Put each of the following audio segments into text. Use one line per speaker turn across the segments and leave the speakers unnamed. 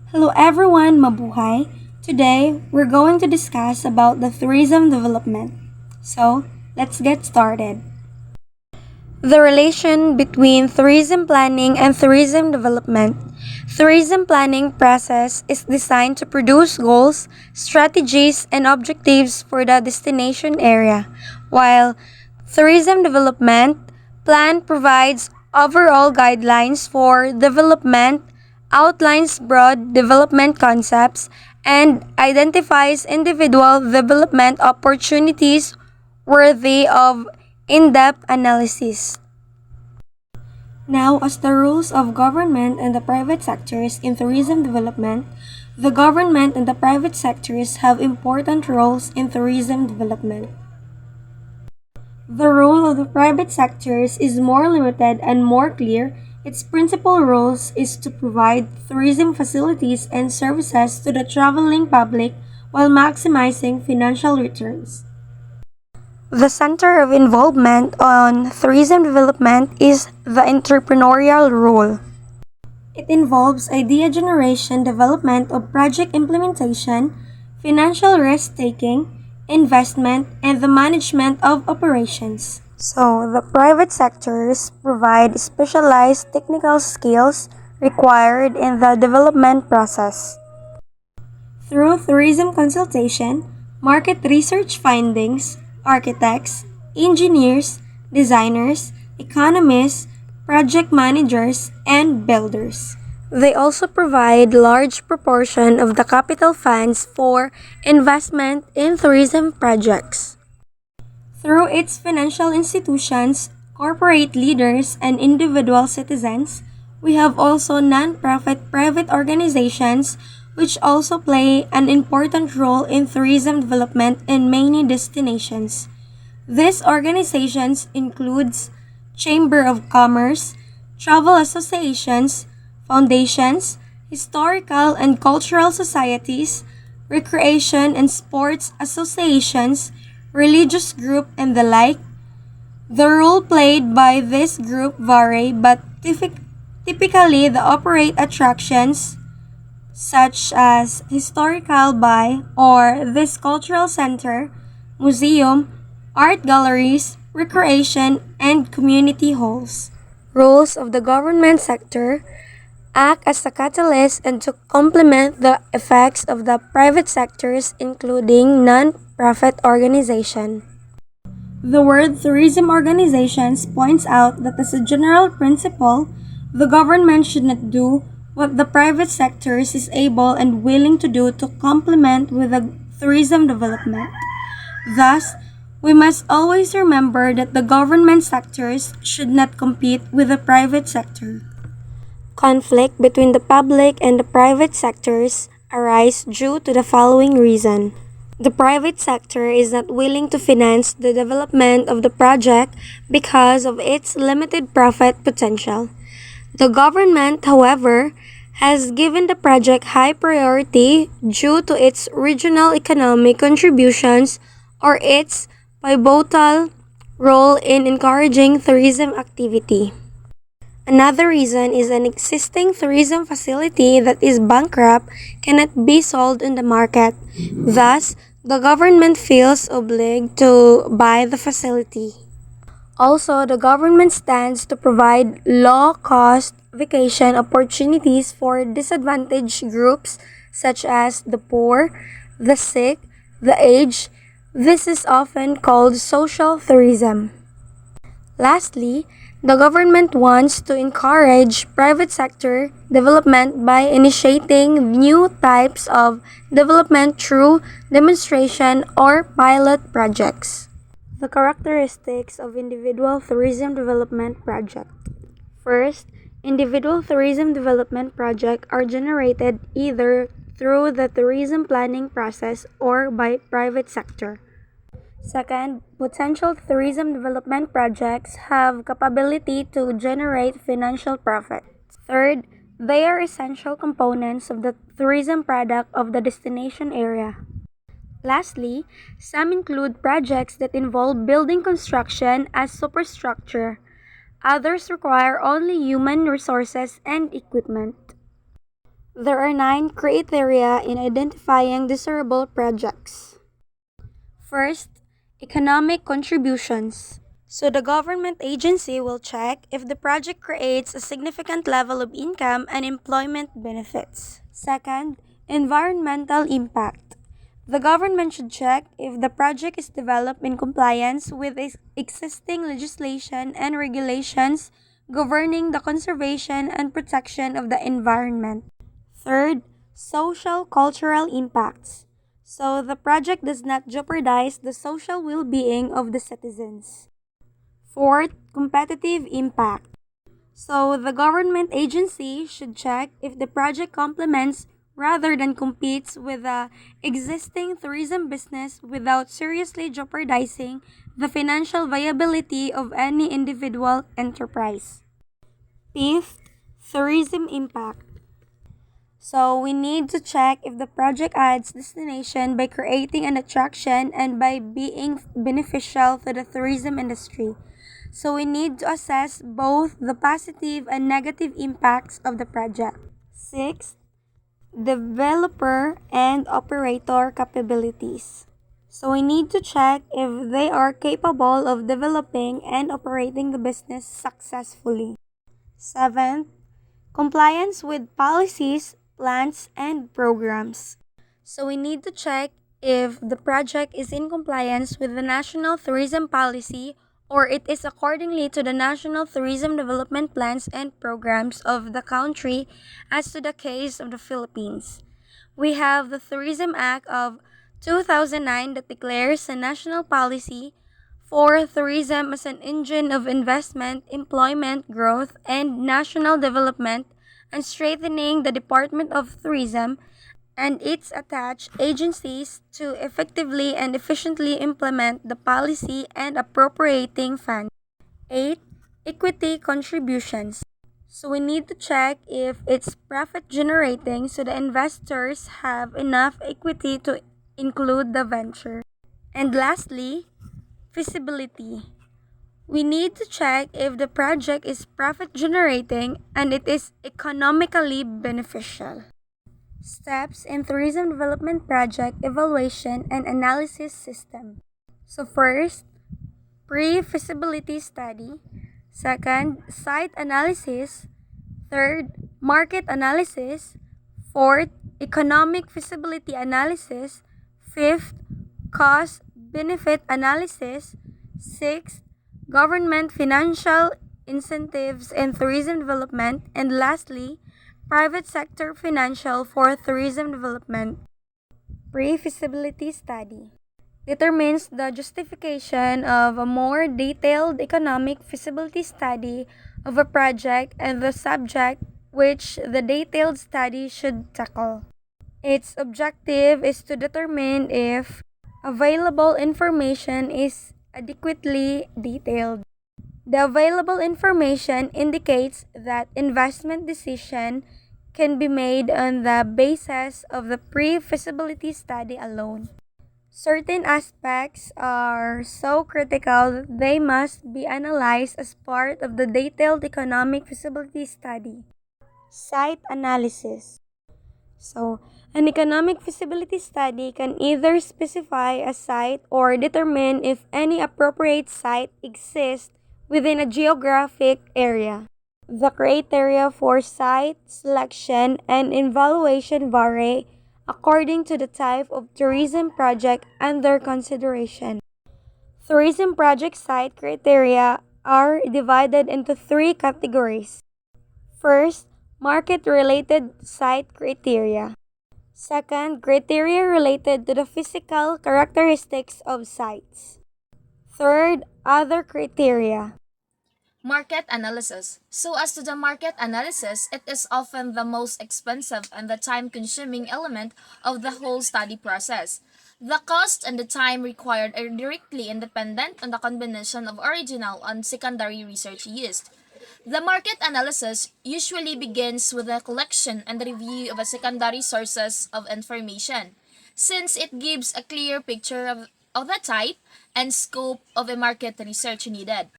Hello everyone, mabuhay. Today, we're going to discuss about the tourism development. So, let's get started. The relation between tourism planning and tourism development. Tourism planning process is designed to produce goals, strategies, and objectives for the destination area, while tourism development plan provides overall guidelines for development, outlines broad development concepts, and identifies individual development opportunities worthy of in-depth analysis. Now, as the roles of government and the private sectors in tourism development, the government and the private sectors have important roles in tourism development. The role of the private sectors is more limited and more clear. Its principal roles is to provide tourism facilities and services to the traveling public while maximizing financial returns. The center of involvement on tourism development is the entrepreneurial role. It involves idea generation, development of project implementation, financial risk taking, investment, and the management of operations. So, the private sectors provide specialized technical skills required in the development process. Through tourism consultation, market research findings, architects, engineers, designers, economists, project managers, and builders. They also provide large proportion of the capital funds for investment in tourism projects. Through its financial institutions, corporate leaders, and individual citizens, we have also non-profit private organizations which also play an important role in tourism development in many destinations. These organizations includes Chamber of Commerce, travel associations, foundations, historical and cultural societies, recreation and sports associations, religious group, and the like. The role played by this group vary, but typically they operate attractions such as historical by or this cultural center, museum, art galleries, recreation, and community halls. Roles of the government sector act as a catalyst and to complement the effects of the private sectors including non-profit organization. The word tourism organizations points out that as a general principle, the government should not do what the private sectors is able and willing to do to complement with the tourism development. Thus, we must always remember that the government sectors should not compete with the private sector. Conflict between the public and the private sectors arise due to the following reason. The private sector is not willing to finance the development of the project because of its limited profit potential. The government, however, has given the project high priority due to its regional economic contributions or its pivotal role in encouraging tourism activity. Another reason is an existing tourism facility that is bankrupt cannot be sold in the market. Thus, the government feels obliged to buy the facility. Also, the government stands to provide low-cost vacation opportunities for disadvantaged groups such as the poor, the sick, the aged. This is often called social tourism. Lastly, the government wants to encourage private sector development by initiating new types of development through demonstration or pilot projects. The characteristics of individual tourism development project. First, individual tourism development projects are generated either through the tourism planning process or by private sector. Second, potential tourism development projects have capability to generate financial profit. Third, they are essential components of the tourism product of the destination area. Lastly, some include projects that involve building construction as superstructure. Others require only human resources and equipment. There are 9 criteria in identifying desirable projects. First, economic contributions. So the government agency will check if the project creates a significant level of income and employment benefits. Second, environmental impact. The government should check if the project is developed in compliance with existing legislation and regulations governing the conservation and protection of the environment. Third, social cultural impacts. So the project does not jeopardize the social well-being of the citizens. Fourth, competitive impact. So the government agency should check if the project complements rather than competes with the existing tourism business without seriously jeopardizing the financial viability of any individual enterprise. Fifth, tourism impact. So we need to check if the project adds destination by creating an attraction and by being beneficial to the tourism industry. So we need to assess both the positive and negative impacts of the project. Sixth, developer and operator capabilities. So we need to check if they are capable of developing and operating the business successfully. Seventh, compliance with policies, plans, and programs. So we need to check if the project is in compliance with the national tourism policy or it is accordingly to the national tourism development plans and programs of the country as to the case of the Philippines. We have the Tourism Act of 2009 that declares a national policy for tourism as an engine of investment, employment growth, and national development, and strengthening the Department of Tourism and its attached agencies to effectively and efficiently implement the policy and appropriating funds. 8. Equity contributions. So we need to check if it's profit generating so the investors have enough equity to include the venture. And lastly, feasibility. We need to check if the project is profit generating and it is economically beneficial. Steps in tourism development project evaluation and analysis system. So first, pre-feasibility study. Second, site analysis. Third, market analysis. Fourth, economic feasibility analysis. Fifth, cost benefit analysis. Sixth, government financial incentives in tourism development. And lastly, private sector financial for tourism development. Pre-feasibility study determines the justification of a more detailed economic feasibility study of a project and the subject which the detailed study should tackle. Its objective is to determine if available information is adequately detailed. The available information indicates that investment decision can be made on the basis of the pre-feasibility study alone. Certain aspects are so critical that they must be analyzed as part of the detailed economic feasibility study. Site analysis. So, an economic feasibility study can either specify a site or determine if any appropriate site exists within a geographic area. The criteria for site selection and evaluation vary according to the type of tourism project under consideration. Tourism project site criteria are divided into 3 categories. First, market-related site criteria. Second, criteria related to the physical characteristics of sites. Third, other criteria.
Market analysis. So, as to the market analysis, it is often the most expensive and the time consuming element of the whole study process. The cost and the time required are directly independent on the combination of original and secondary research used. The market analysis usually begins with the collection and review of a secondary sources of information, since it gives a clear picture of the type and scope of a market research needed.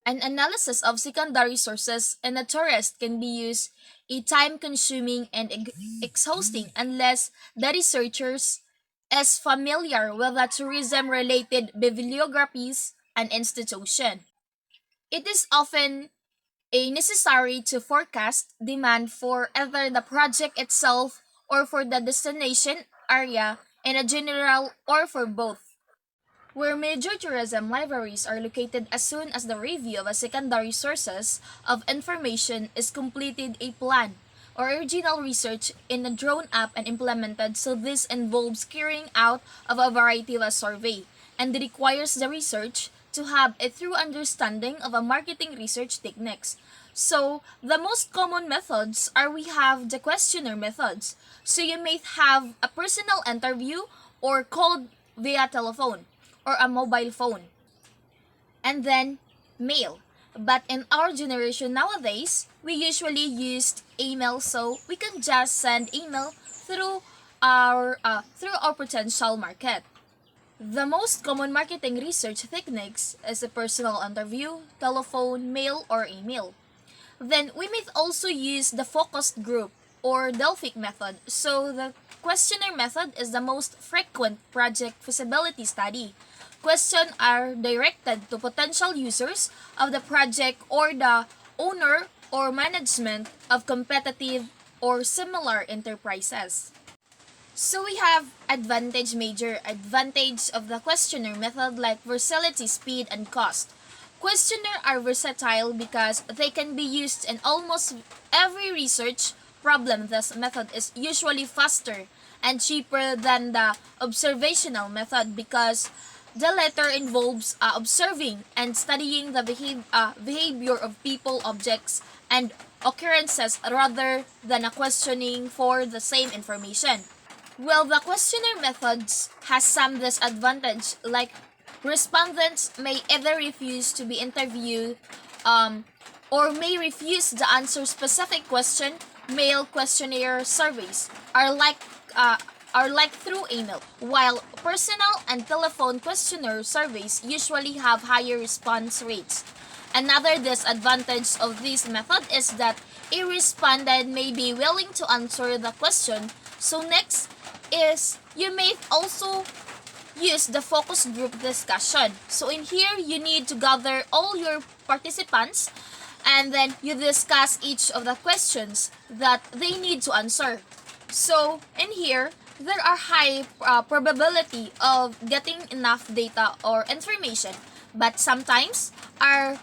An analysis of secondary sources in a tourist can be used a time-consuming and exhausting unless the researchers is familiar with the tourism-related bibliographies and institution. It is often a necessary to forecast demand for either the project itself or for the destination area in a general or for both. Where major tourism libraries are located as soon as the review of a secondary sources of information is completed a plan or original research in a drawn up and implemented so this involves carrying out of a variety of a survey and requires the research to have a true understanding of a marketing research techniques. So the most common methods are we have the questionnaire methods. So you may have a personal interview or called via telephone or a mobile phone, and then mail. But in our generation nowadays, we usually use email, so we can just send email through our potential market. The most common marketing research techniques is a personal interview, telephone, mail, or email. Then we may also use the focused group or Delphic method. So the questionnaire method is the most frequent project feasibility study. Questions are directed to potential users of the project or the owner or management of competitive or similar enterprises. So we have major advantage of the questionnaire method like versatility, speed, and cost. Questionnaire are versatile because they can be used in almost every research problem. This method is usually faster and cheaper than the observational method because the latter involves observing and studying the behavior of people, objects, and occurrences rather than a questioning for the same information. Well, the questionnaire methods has some disadvantage, like respondents may either refuse to be interviewed um, or may refuse to answer specific question. Mail questionnaire surveys are like uh, are like through email, while personal and telephone questionnaire surveys usually have higher response rates. Another disadvantage of this method is that a respondent may be willing to answer the question. So next is you may also use the focus group discussion. So in here, you need to gather all your participants and then you discuss each of the questions that they need to answer. So in here, there are high probability of getting enough data or information, but sometimes are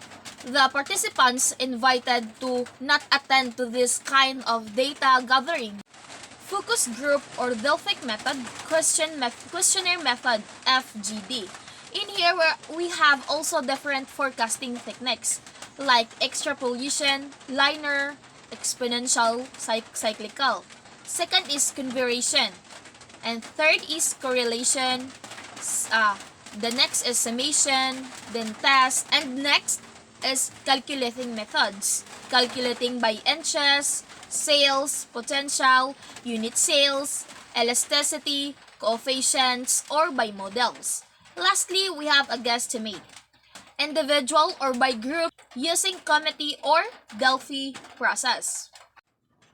the participants invited to not attend to this kind of data gathering. Focus group or Delphic method, questionnaire method, FGD. In here we have also different forecasting techniques like extrapolation, linear, exponential, cyclical. Second is conversion, and third is correlation. The next is summation, then test, and next is calculating methods. Calculating by inches, sales, potential, unit sales, elasticity, coefficients, or by models. Lastly, we have a guesstimate. Individual or by group using committee or Delphi process.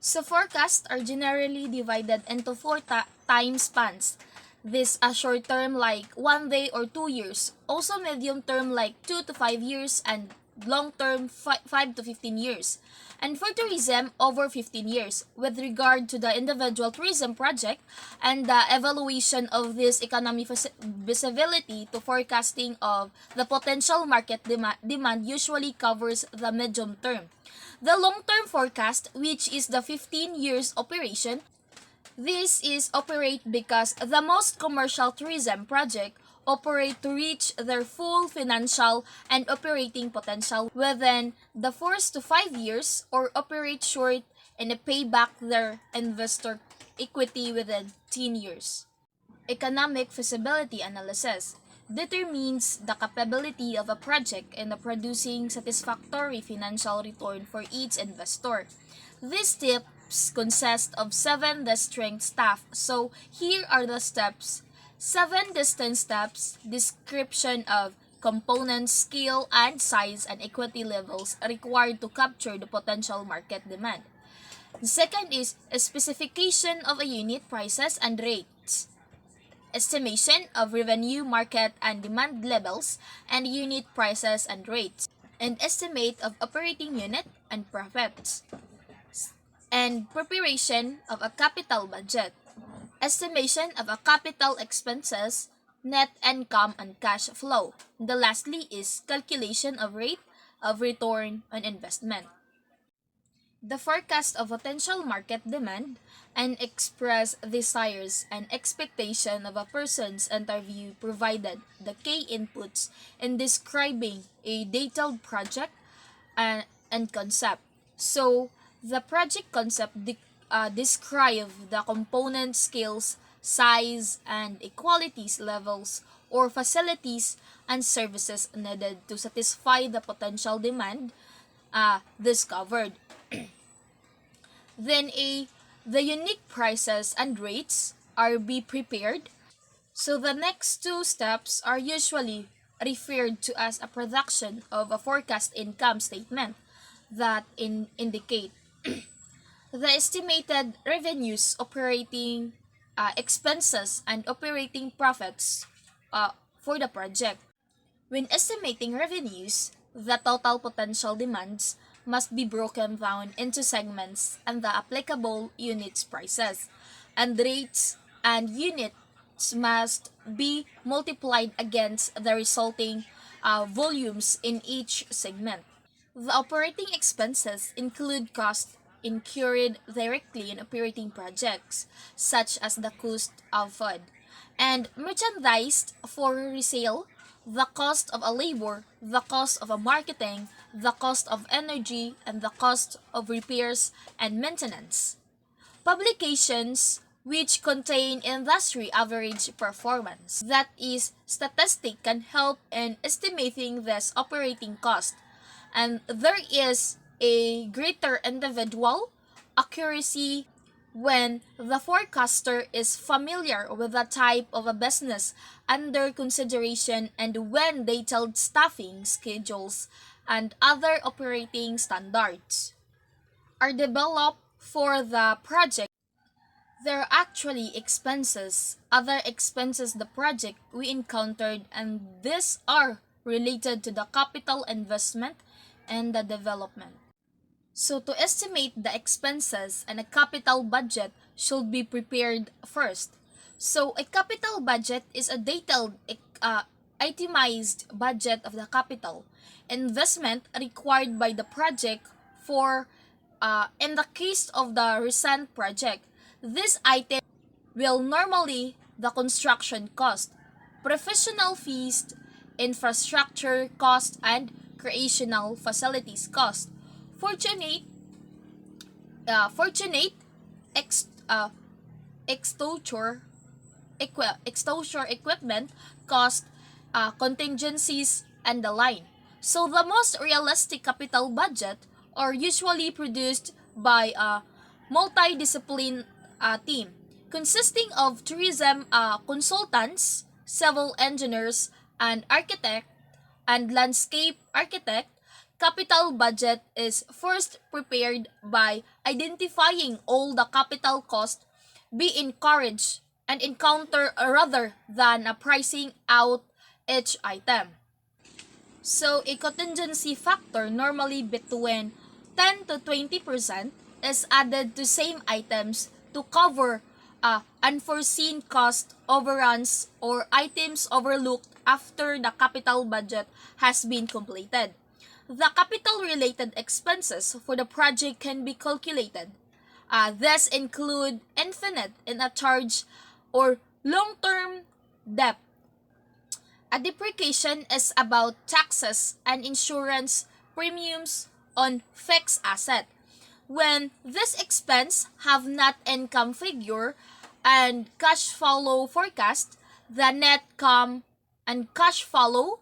So forecasts are generally divided into four time spans. These are short term like 1 day or 2 years, also medium term like 2 to 5 years, and long term 5 to 15 years. And for tourism, over 15 years. With regard to the individual tourism project and the evaluation of this economy visibility to forecasting of the potential market demand usually covers the medium term. The long-term forecast, which is the 15 years operation, this is operate because the most commercial tourism project operate to reach their full financial and operating potential within the 4 to 5 years or operate short and pay back their investor equity within 10 years. Economic feasibility analysis determines the capability of a project in producing satisfactory financial return for each investor. These steps consist of 7 distinct steps. So here are the steps. 7 distinct steps. Description of component scale and size and equity levels required to capture the potential market demand. The second is a specification of a unit prices and rates, estimation of revenue, market and demand levels, and unit prices and rates, and estimate of operating unit and profits, and preparation of a capital budget, estimation of a capital expenses, net income and cash flow. The lastly is calculation of rate of return on investment. The forecast of potential market demand and express desires and expectation of a person's interview provided the key inputs in describing a detailed project and concept. So, the project concept describe the component scales, size, and equalities levels or facilities and services needed to satisfy the potential demand discovered. Then the unique prices and rates are be prepared. So the next two steps are usually referred to as a production of a forecast income statement that indicate the estimated revenues, operating expenses, and operating profits for the project. When estimating revenues, the total potential demands must be broken down into segments and the applicable units prices, and rates and units must be multiplied against the resulting volumes in each segment. The operating expenses include costs incurred directly in operating projects, such as the cost of food and merchandise for resale, the cost of a labor, the cost of a marketing, the cost of energy, and the cost of repairs and maintenance. Publications which contain industry average performance, that is, statistic can help in estimating this operating cost, and there is a greater individual accuracy when the forecaster is familiar with the type of a business under consideration and when detailed staffing schedules and other operating standards are developed for the project. There are actually expenses, other expenses the project we encountered, and these are related to the capital investment and the development. So to estimate the expenses and a capital budget should be prepared first. So a capital budget is a detailed itemized budget of the capital investment required by the project for in the case of the recent project. This item will normally the construction cost, professional fees, infrastructure cost, and creational facilities cost. Fortunate, fortunate ex, uh, exposure, exposure equipment cost, contingencies, and the line. So the most realistic capital budget are usually produced by a multidiscipline team consisting of tourism consultants, civil engineers, and architect and landscape architect. Capital budget is first prepared by identifying all the capital cost be encouraged and encounter rather than pricing out each item. So a contingency factor normally between 10 to 20% is added to same items to cover unforeseen cost overruns or items overlooked after the capital budget has been completed. The capital related expenses for the project can be calculated. These include infinite in a charge or long-term debt. A depreciation is about taxes and insurance premiums on fixed asset. When this expense have not income figure and cash flow forecast, the net come and cash flow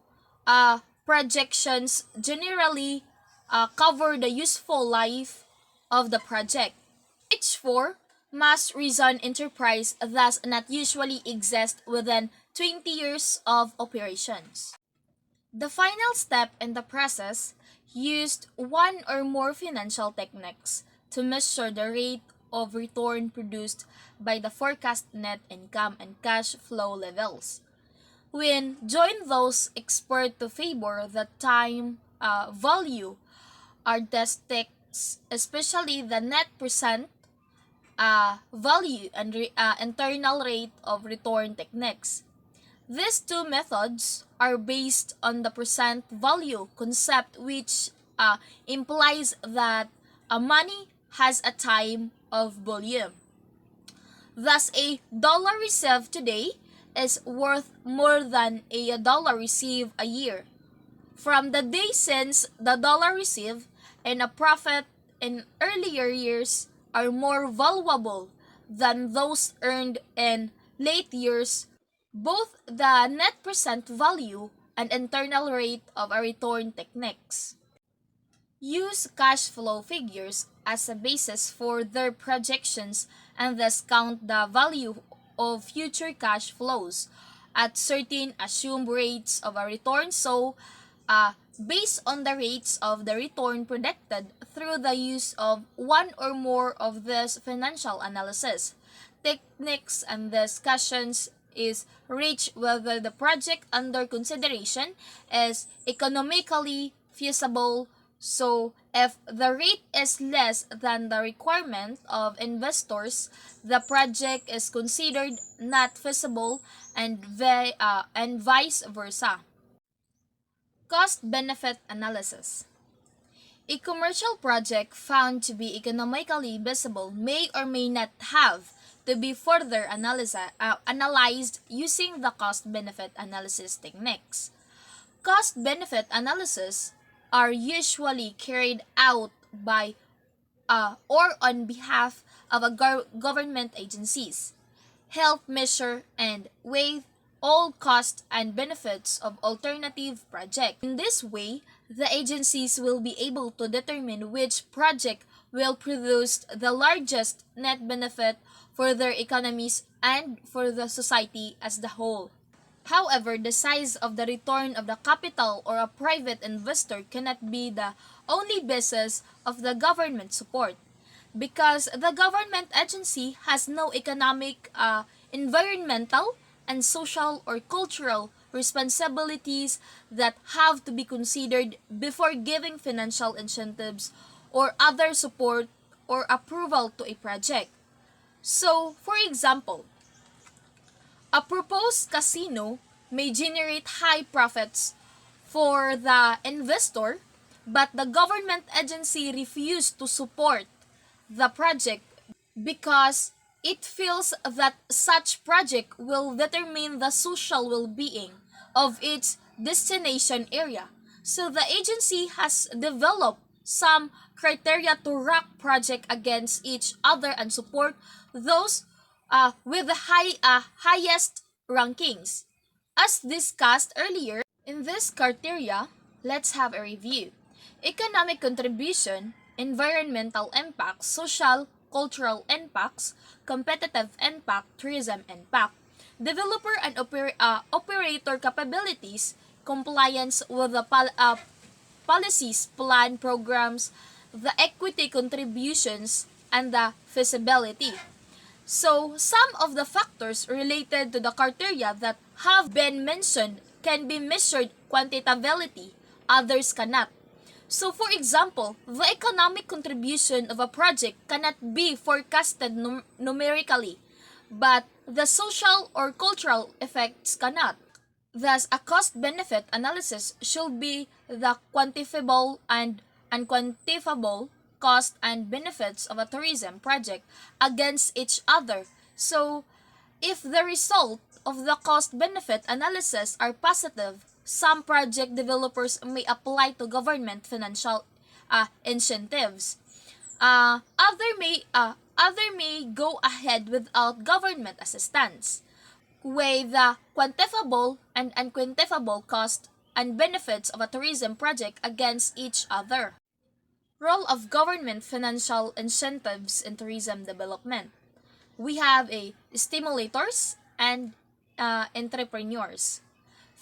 projections generally cover the useful life of the project. Each for mass reason enterprise thus not usually exist within 20 years of operations. The final step in the process used one or more financial techniques to measure the rate of return produced by the forecast net income and cash flow levels. When join those expert to favor the time value are the stakes, especially the net percent value and internal rate of return techniques. These two methods are based on the percent value concept, which implies that money has a time of volume. Thus, a dollar received today is worth more than a dollar received a year. From the day since the dollar received and a profit in earlier years are more valuable than those earned in late years, both the net present value and internal rate of a return techniques use cash flow figures as a basis for their projections and thus count the value of future cash flows at certain assumed rates of a return. So, based on the rates of the return predicted through the use of one or more of these financial analysis techniques and discussions is reached whether the project under consideration is economically feasible. So, if the rate is less than the requirement of investors, the project is considered not feasible and vice versa. Cost benefit analysis. A commercial project found to be economically visible may or may not have to be further analyzed using the cost benefit analysis techniques. Cost benefit analysis are usually carried out by or on behalf of government agencies, help measure and weigh all costs and benefits of alternative projects. In this way, the agencies will be able to determine which project will produce the largest net benefit for their economies and for the society as the whole. However, the size of the return of the capital or a private investor cannot be the only basis of the government support because the government agency has no economic, environmental, and social or cultural responsibilities that have to be considered before giving financial incentives or other support or approval to a project. So, for example, a proposed casino may generate high profits for the investor, but the government agency refused to support the project because it feels that such project will determine the social well-being of its destination area. So the agency has developed some criteria to rank project against each other and support those with the highest rankings. As discussed earlier, in this criteria, let's have a review. Economic contribution, environmental impact, social, cultural impacts, competitive impact, tourism impact, developer and operator capabilities, compliance with the policies, plan, programs, the equity contributions, and the feasibility. So, some of the factors related to the criteria that have been mentioned can be measured quantitatively, others cannot. So, for example, the economic contribution of a project cannot be forecasted numerically, but the social or cultural effects cannot. Thus, a cost-benefit analysis should be the quantifiable and unquantifiable cost and benefits of a tourism project against each other. So, if the result of the cost-benefit analysis are positive, some project developers may apply to government financial incentives. Other may go ahead without government assistance. Weigh the quantifiable and unquantifiable cost and benefits of a tourism project against each other. Role of government financial incentives in tourism development. We have a stimulators and entrepreneurs.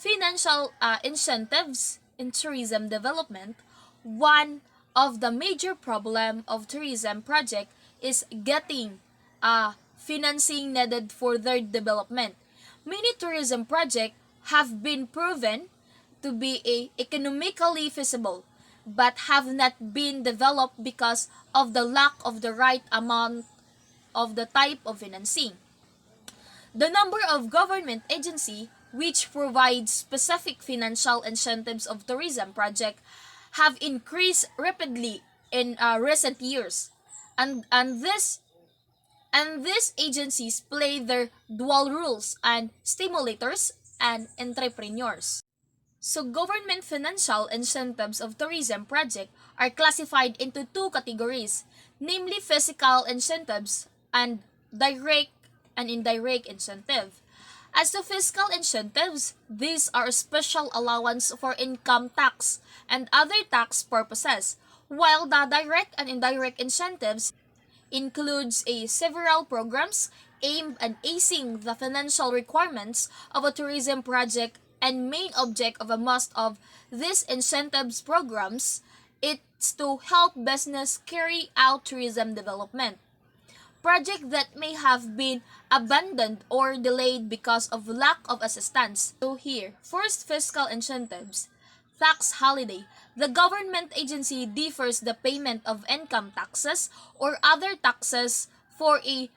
financial incentives in tourism development, one of the major problem of tourism project is getting financing needed for their development. Many tourism projects have been proven to be economically feasible but have not been developed because of the lack of the right amount of the type of financing. The number of government agency which provide specific financial incentives of tourism project have increased rapidly in recent years. And these agencies play their dual roles and stimulators and entrepreneurs. So government financial incentives of tourism project are classified into two categories, namely fiscal incentives and direct and indirect incentive. As to fiscal incentives, these are special allowance for income tax and other tax purposes, while the direct and indirect incentives includes several programs aimed at easing the financial requirements of a tourism project, and main object of a most of these incentives programs is to help business carry out tourism development. Projects that may have been abandoned or delayed because of lack of assistance. So here, first fiscal incentives. Tax holiday. The government agency defers the payment of income taxes or other taxes for a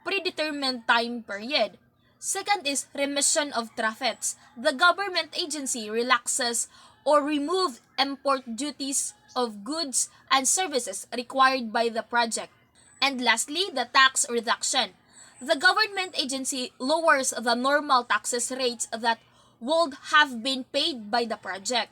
predetermined time period. Second is remission of tariffs. The government agency relaxes or removes import duties of goods and services required by the project. And lastly, the tax reduction. The government agency lowers the normal taxes rates that would have been paid by the project.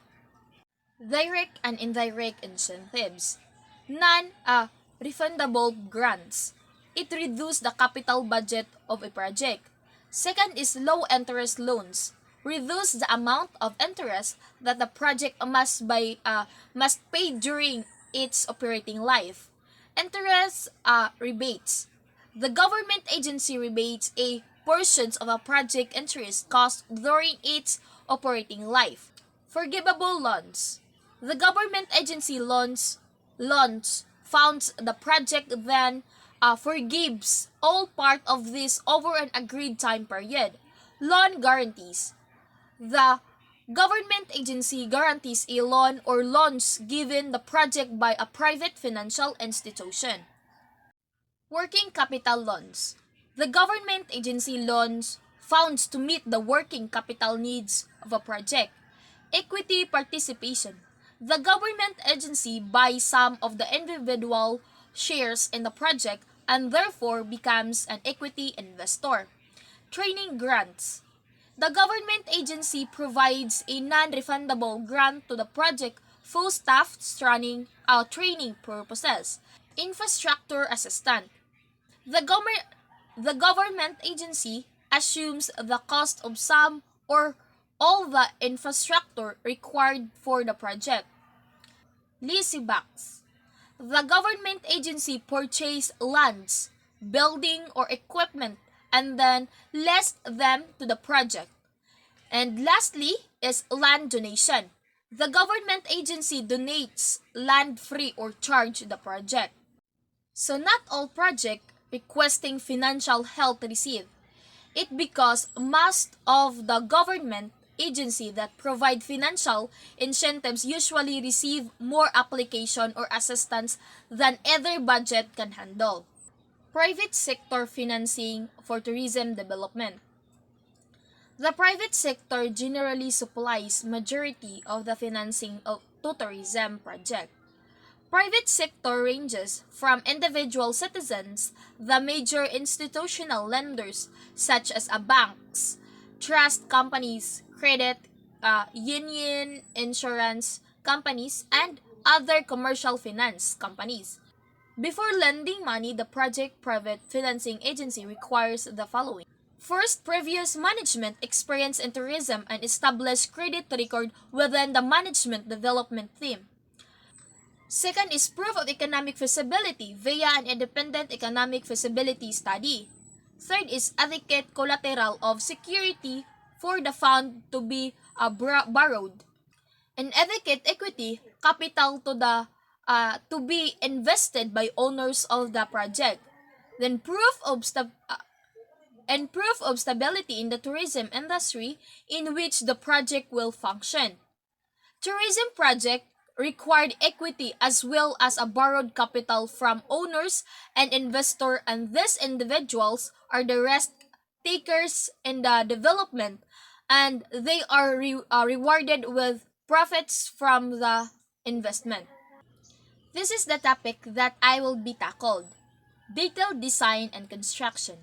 Direct and indirect incentives. Non-refundable grants. It reduces the capital budget of a project. Second is low interest loans. Reduce the amount of interest that the project must pay during its operating life. Interest rebates. The government agency rebates a portions of a project interest cost during its operating life. Forgivable loans. The government agency loans funds the project then forgives all part of this over an agreed time period. Loan guarantees. The government agency guarantees a loan or loans given the project by a private financial institution. Working capital loans. The government agency loans funds to meet the working capital needs of a project. Equity participation. The government agency buys some of the individual shares in the project and therefore becomes an equity investor. Training grants. The government agency provides a non-refundable grant to the project for staff training purposes. Infrastructure assistant. The, gover- the government agency assumes the cost of some or all the infrastructure required for the project. Leasebacks. The government agency purchases lands, building or equipment and then leases them to the project. And lastly is land donation. The government agency donates land free or charge the project. So not all project requesting financial help receive it because most of the government agency that provide financial incentives usually receive more application or assistance than other budget can handle. Private sector financing for tourism development. The private sector generally supplies majority of the financing of tourism project. Private sector ranges from individual citizens, the major institutional lenders such as banks, trust companies, credit union, insurance companies, and other commercial finance companies. Before lending money, the project private financing agency requires the following. First, previous management experience in tourism and established credit record within the management development team. Second is proof of economic feasibility via an independent economic feasibility study. Third is adequate collateral of security for the fund to be borrowed. And adequate equity capital to be invested by owners of the project. Then proof of stability in the tourism industry in which the project will function. Tourism project required equity as well as a borrowed capital from owners and investor, and these individuals are the risk takers in the development, and they are rewarded with profits from the investment. This is the topic that I will be tackled: detailed design and construction.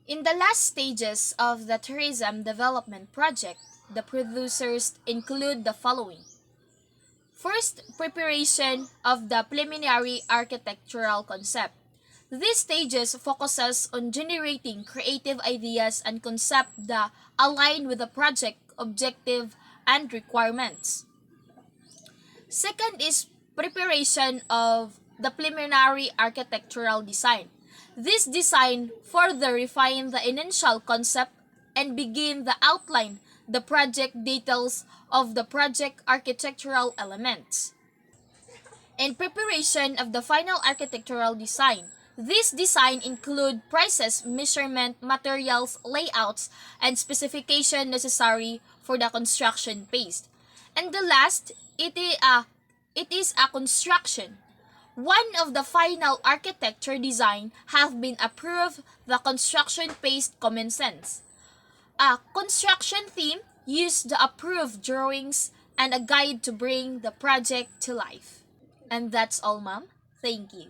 In the last stages of the tourism development project, the producers include the following. First, preparation of the preliminary architectural concept. These stages focuses on generating creative ideas and concept that align with the project objective and requirements. Second is preparation of the preliminary architectural design. This design further refine the initial concept and begin the outline, the project details of the project architectural elements. In preparation of the final architectural design, this design include prices, measurement, materials, layouts, and specification necessary for the construction phase. And the last, it is a construction. One of the final architecture design have been approved, the construction phase commences. A construction team used the approved drawings and a guide to bring the project to life. And that's all, ma'am. Thank you.